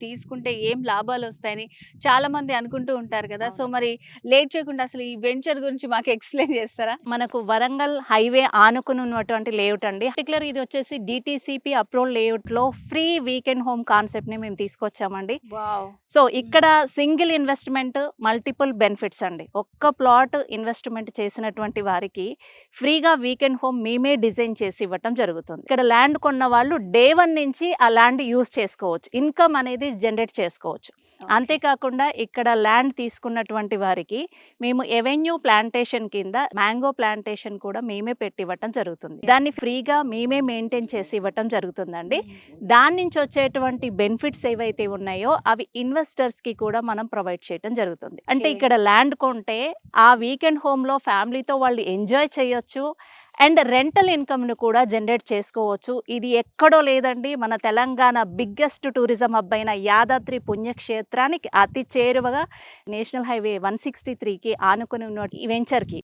తీసుకుంటే ఏం లాభాలు వస్తాయని చాలా మంది అనుకుంటూ ఉంటారు కదా. సో అవునండి. మరి లేట్ చేయకుండా అసలు ఈ వెంచర్ గురించి మాకు ఎక్స్‌ప్లెయిన్ చేస్తారా? మనకు వరంగల్ హైవే ఆనుకుని ఉన్నటువంటి లేఅవుట్ అండి. పర్టిక్యులర్ ఇది వచ్చేసి డీటీసీపీ అప్రూవ్డ్ లేఅవుట్‌లో ఫ్రీ వీకెండ్ హోమ్ కాన్సెప్ట్‌ని మేము తీసుకొచ్చామండి. వావ్! సో, ఇక్కడ సింగిల్ ఇన్వెస్ట్‌మెంట్ మల్టిపుల్ బెనిఫిట్స్ అండి. ఒక్క ప్లాట్ ఇన్వెస్ట్‌మెంట్ చేసినటువంటి వారికి ఫ్రీగా వీకెండ్ హోమ్ మేమే డిజైన్ చేసి ఇవ్వటం జరుగుతుంది. ఇక్కడ ల్యాండ్ కొన్న వాళ్ళు డే 1 నుంచి ఆ ల్యాండ్ యూజ్ చేసుకోవచ్చు. ఇన్‌కమ్ అనేది జనరేట్ చేసుకోవచ్చు. అంతేకాకుండా ఇక్కడ ల్యాండ్ తీసుకున్నటువంటి వారికి మేము ఎవెన్యూ ప్లాంటేషన్ కింద మ్యాంగో ప్లాంటేషన్ కూడా మేమే పెట్టి ఇవ్వటం జరుగుతుంది. దాన్ని ఫ్రీగా మేమే మెయింటైన్ చేసి ఇవ్వటం జరుగుతుందండి. దాని నుంచి వచ్చేటువంటి బెనిఫిట్స్ ఏవైతే ఉన్నాయో అవి ఇన్వెస్టర్స్‌కి కూడా మనం ప్రొవైడ్ చేయటం జరుగుతుంది. అంటే ఓకే. ఇక్కడ ల్యాండ్ కొంటే ఆ వీకెండ్ హోమ్‌లో ఫ్యామిలీతో వాళ్ళు ఎంజాయ్ చేయొచ్చు. అండ్ రెంటల్ ఇన్కమ్‌ను కూడా జనరేట్ చేసుకోవచ్చు. ఇది ఎక్కడో లేదండి. మన తెలంగాణ బిగ్గెస్ట్ టూరిజం హబ్ అయిన యాదాద్రి పుణ్యక్షేత్రానికి అతి చేరువగా నేషనల్ హైవే 163కి ఆనుకుని ఉన్న ఈ వెంచర్‌కి